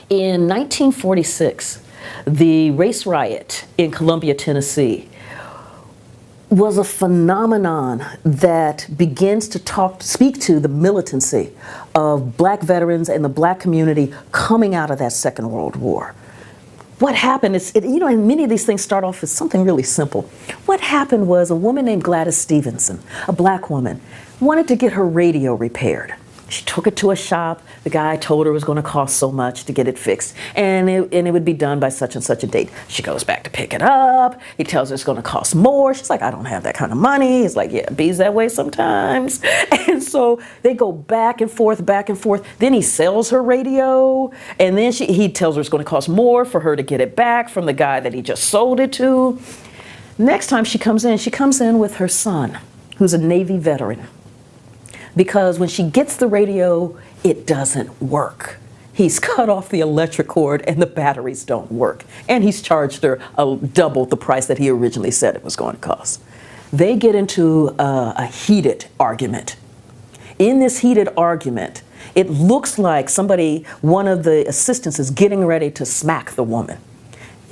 In 1946, the race riot in Columbia, Tennessee was a phenomenon that begins to speak to the militancy of black veterans and the black community coming out of that Second World War. What happened is, and many of these things start off as something really simple. What happened was a woman named Gladys Stevenson, a black woman, wanted to get her radio repaired. She took it to a shop. The guy told her it was going to cost so much to get it fixed, and it would be done by such and such a date. She goes back to pick it up. He tells her it's going to cost more. She's like, I don't have that kind of money. He's like, yeah, it bees that way sometimes. And so they go back and forth, back and forth. Then he sells her radio, and then he tells her it's going to cost more for her to get it back from the guy that he just sold it to. Next time she comes in with her son, who's a Navy veteran. Because when she gets the radio, it doesn't work. He's cut off the electric cord and the batteries don't work. And he's charged her double the price that he originally said it was going to cost. They get into a heated argument. In this heated argument, it looks like one of the assistants is getting ready to smack the woman.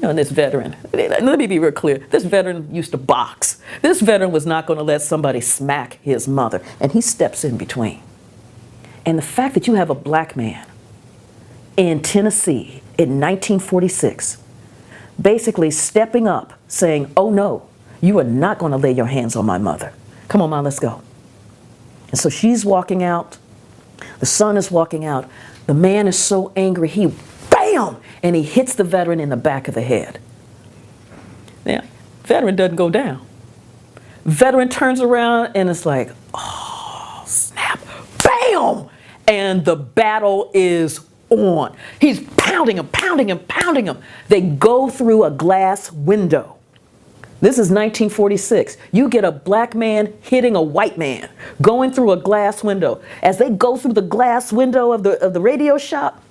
And this veteran, let me be real clear, this veteran used to box. This veteran was not going to let somebody smack his mother, and he steps in between. And the fact that you have a black man in Tennessee in 1946 basically stepping up saying, oh no, you are not going to lay your hands on my mother. Come on, Mom, let's go. And so she's walking out. The son is walking out. The man is so angry, he bam! And he hits the veteran in the back of the head. Now, veteran doesn't go down. Veteran turns around and it's like, oh, snap, bam! And the battle is on. He's pounding him, pounding him, pounding him. They go through a glass window. This is 1946. You get a black man hitting a white man, going through a glass window. As they go through the glass window of the radio shop,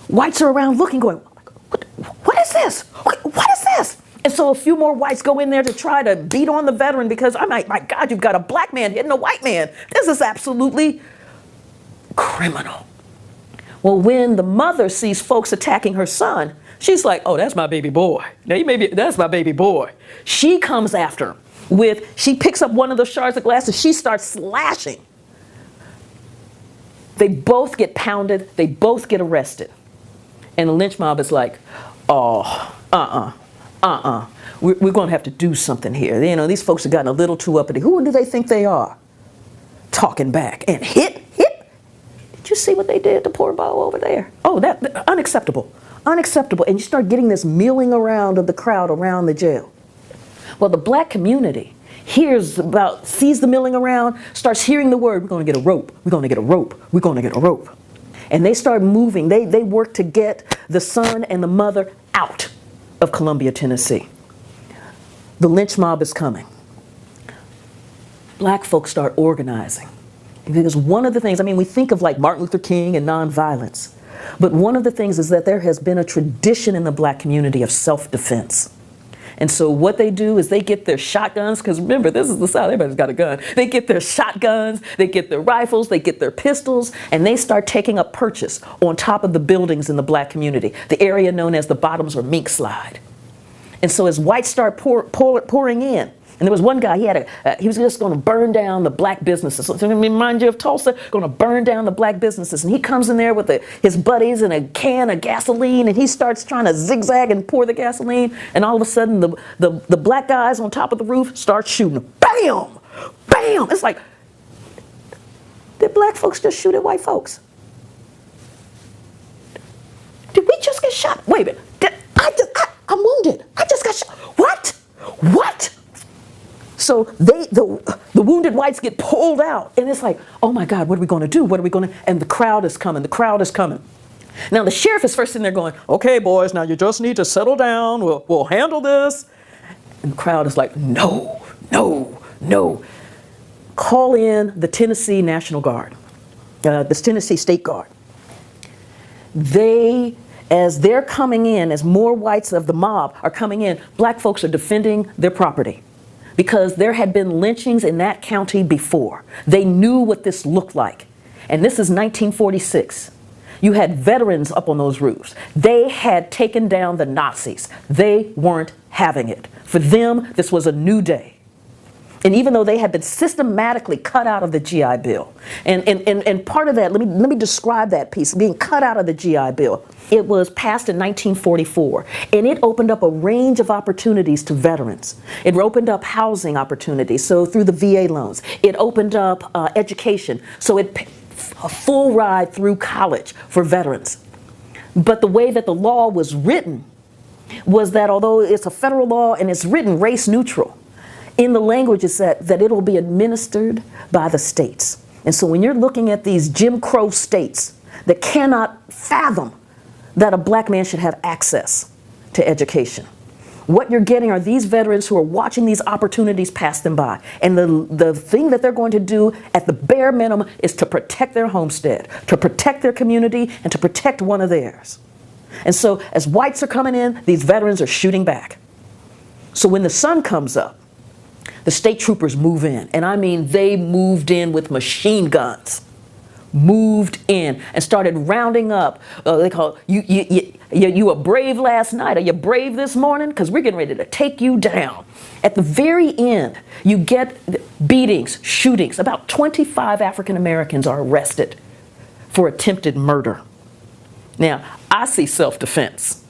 whites are around looking, going, what is this? What is this? And so a few more whites go in there to try to beat on the veteran because, I'm like, my God, you've got a black man hitting a white man. This is absolutely criminal. Well, when the mother sees folks attacking her son, she's like, oh, that's my baby boy. Now, that's my baby boy. She comes after him she picks up one of those shards of glass and she starts slashing. They both get pounded. They both get arrested. And the lynch mob is like, oh, we're going to have to do something here. These folks have gotten a little too uppity. Who do they think they are? Talking back and hit. Did you see what they did to poor Bo over there? Oh, that unacceptable, unacceptable. And you start getting this milling around of the crowd around the jail. Well, the black community sees the milling around, starts hearing the word, we're going to get a rope, we're going to get a rope, we're going to get a rope. And they start moving. They work to get the son and the mother out of Columbia, Tennessee. The lynch mob is coming. Black folks start organizing. Because one of the things, we think of like Martin Luther King and nonviolence, but one of the things is that there has been a tradition in the black community of self-defense. And so what they do is they get their shotguns, because remember, this is the South, everybody's got a gun. They get their shotguns, they get their rifles, they get their pistols, and they start taking up purchase on top of the buildings in the black community, the area known as the Bottoms or Mink Slide. And so as whites start pouring in, and there was one guy, he was just going to burn down the black businesses. So remind you of Tulsa, going to burn down the black businesses. And he comes in there with his buddies and a can of gasoline, and he starts trying to zigzag and pour the gasoline. And all of a sudden, the black guys on top of the roof start shooting. Bam! Bam! It's like, did black folks just shoot at white folks? Did we just get shot? Wait a minute. I'm wounded. I just got shot. What? So the wounded whites get pulled out, and it's like, oh my God, what are we going to do? And the crowd is coming. Now the sheriff is first in there going, okay, boys, now you just need to settle down. We'll handle this. And the crowd is like, no. Call in the Tennessee National Guard, the Tennessee State Guard. As they're coming in, as more whites of the mob are coming in, black folks are defending their property. Because there had been lynchings in that county before. They knew what this looked like. And this is 1946. You had veterans up on those roofs. They had taken down the Nazis. They weren't having it. For them, this was a new day. And even though they had been systematically cut out of the GI Bill, and part of that, let me describe that piece, being cut out of the GI Bill. It was passed in 1944, and it opened up a range of opportunities to veterans. It opened up housing opportunities, so through the VA loans. It opened up education, so a full ride through college for veterans. But the way that the law was written was that although it's a federal law and it's written race neutral, in the language is that it will be administered by the states. And so when you're looking at these Jim Crow states that cannot fathom that a black man should have access to education, what you're getting are these veterans who are watching these opportunities pass them by. And the thing that they're going to do at the bare minimum is to protect their homestead, to protect their community, and to protect one of theirs. And so as whites are coming in, these veterans are shooting back. So when the sun comes up, the state troopers move in, and I mean they moved in with machine guns, moved in and started rounding up. They call you were brave last night. Are you brave this morning? Because we're getting ready to take you down. At the very end, you get beatings, shootings. About 25 African Americans are arrested for attempted murder. Now, I see self-defense.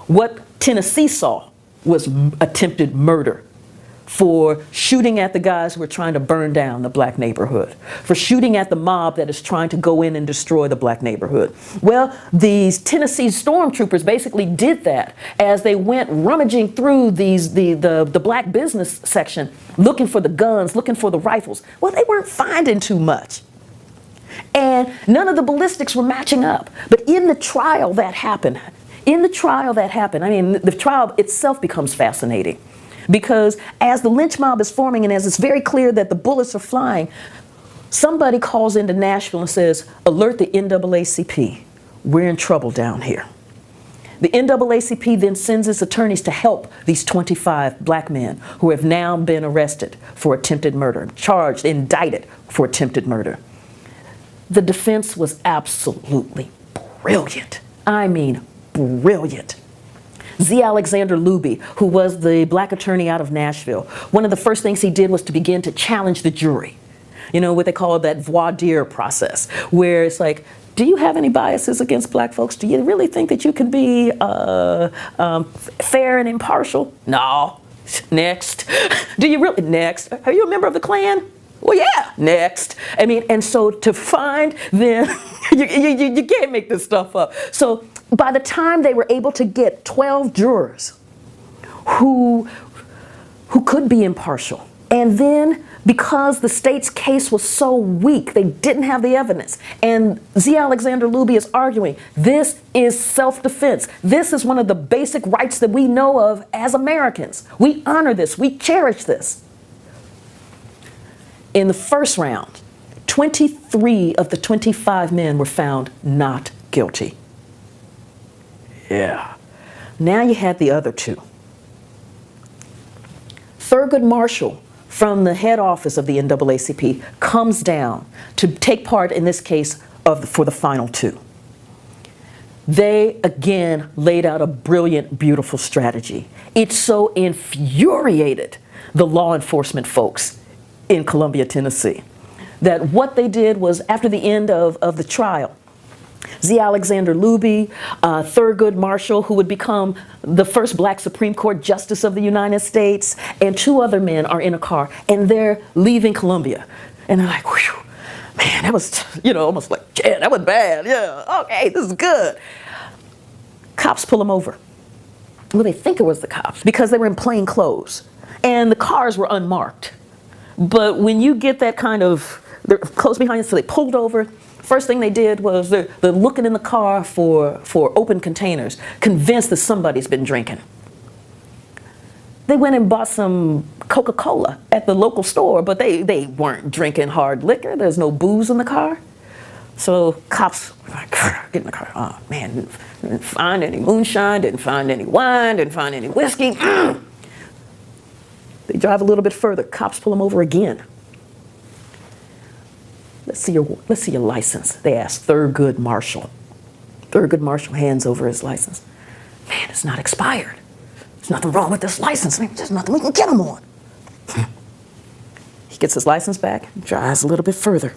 What Tennessee saw was attempted murder, for shooting at the guys who were trying to burn down the black neighborhood, for shooting at the mob that is trying to go in and destroy the black neighborhood. Well, these Tennessee stormtroopers basically did that as they went rummaging through the black business section, looking for the guns, looking for the rifles. Well, they weren't finding too much. And none of the ballistics were matching up. But in the trial that happened, I mean, the trial itself becomes fascinating. Because as the lynch mob is forming and as it's very clear that the bullets are flying, somebody calls into Nashville and says, alert the NAACP, we're in trouble down here. The NAACP then sends its attorneys to help these 25 black men who have now been arrested for attempted murder, charged, indicted for attempted murder. The defense was absolutely brilliant. I mean, brilliant. Z. Alexander Luby, who was the black attorney out of Nashville, one of the first things he did was to begin to challenge the jury. You know, what they call that voir dire process, where it's like, do you have any biases against black folks? Do you really think that you can be fair and impartial? No. Next. Do you really? Next. Are you a member of the Klan? Well, yeah. Next. I mean, and so to find then, you can't make this stuff up. So by the time they were able to get 12 jurors who could be impartial, and then because the state's case was so weak, they didn't have the evidence. And Z. Alexander Luby is arguing, this is self-defense. This is one of the basic rights that we know of as Americans. We honor this, we cherish this. In the first round, 23 of the 25 men were found not guilty. Yeah. Now you had the other two. Thurgood Marshall, from the head office of the NAACP, comes down to take part in this case for the final two. They again laid out a brilliant, beautiful strategy. It so infuriated the law enforcement folks in Columbia, Tennessee, that what they did was, after the end of the trial, Z. Alexander Luby, Thurgood Marshall, who would become the first black Supreme Court Justice of the United States, and two other men are in a car, and they're leaving Columbia. And they're like, whew, man, that was, almost like, yeah, that was bad. Yeah, okay, this is good. Cops pull them over. Well, they think it was the cops because they were in plain clothes, and the cars were unmarked. But when you get that kind of, they're close behind you, so they pulled over. First thing they did was they're looking in the car for open containers, convinced that somebody's been drinking. They went and bought some Coca-Cola at the local store, but they weren't drinking hard liquor. There's no booze in the car. So cops were like, get in the car. Oh man, didn't find any moonshine, didn't find any wine, didn't find any whiskey. They drive a little bit further. Cops pull them over again. let's see your license. They asked Thurgood Marshall. Thurgood Marshall hands over his license. Man, it's not expired. There's nothing wrong with this license. There's nothing we can get him on. He gets his license back, drives a little bit further.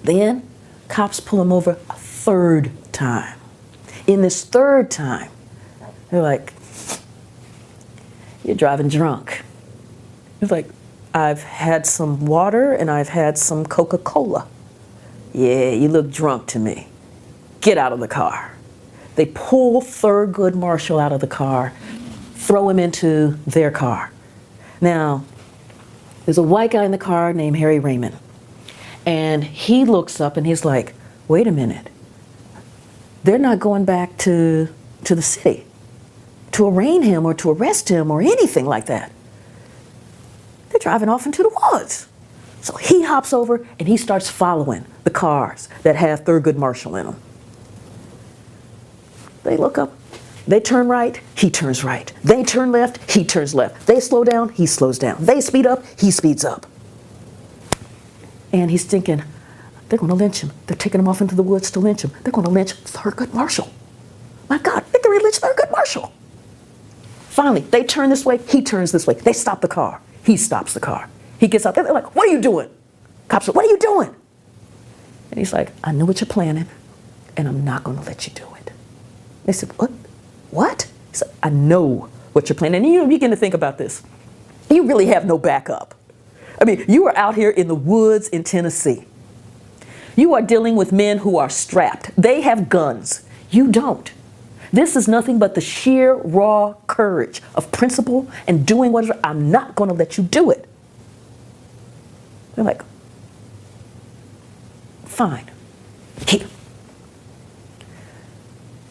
Then, cops pull him over a third time. In this third time, they're like, you're driving drunk. He's like, I've had some water and I've had some Coca-Cola. Yeah, you look drunk to me. Get out of the car. They pull Thurgood Marshall out of the car, throw him into their car. Now, there's a white guy in the car named Harry Raymond. And he looks up and he's like, wait a minute. They're not going back to the city to arraign him or to arrest him or anything like that. They're driving off into the woods. So he hops over and he starts following the cars that have Thurgood Marshall in them. They look up, they turn right, he turns right. They turn left, he turns left. They slow down, he slows down. They speed up, he speeds up. And he's thinking, they're going to lynch him. They're taking him off into the woods to lynch him. They're going to lynch Thurgood Marshall. My God, they're going to lynch Thurgood Marshall. Finally, they turn this way, he turns this way. They stop the car. He stops the car. He gets out there, they're like, what are you doing? Cops are, what are you doing? And he's like, I know what you're planning, and I'm not going to let you do it. They said, what? What? He said, I know what you're planning. And you begin to think about this. You really have no backup. I mean, you are out here in the woods in Tennessee. You are dealing with men who are strapped. They have guns. You don't. This is nothing but the sheer raw courage of principle and doing whatever. I'm not going to let you do it. They're like, fine. Here.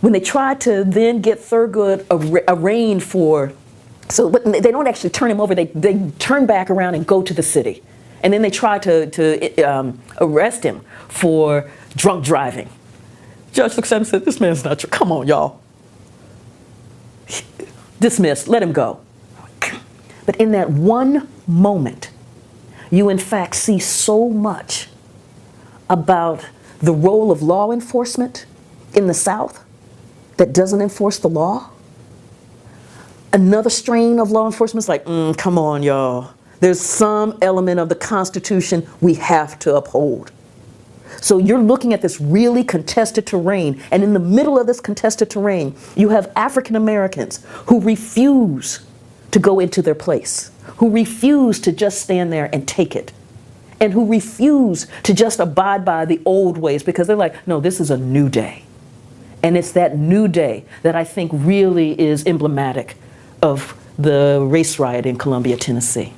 When they tried to then get Thurgood arraigned for, so they don't actually turn him over, they turn back around and go to the city. And then they try to arrest him for drunk driving. Judge looks at him and said, this man's not true. Come on, y'all. Dismissed, let him go. But in that one moment, you in fact see so much about the role of law enforcement in the South that doesn't enforce the law. Another strain of law enforcement is like, come on, y'all. There's some element of the Constitution we have to uphold. So you're looking at this really contested terrain, and in the middle of this contested terrain, you have African Americans who refuse to go into their place, who refuse to just stand there and take it, and who refuse to just abide by the old ways because they're like, no, this is a new day. And it's that new day that I think really is emblematic of the race riot in Columbia, Tennessee.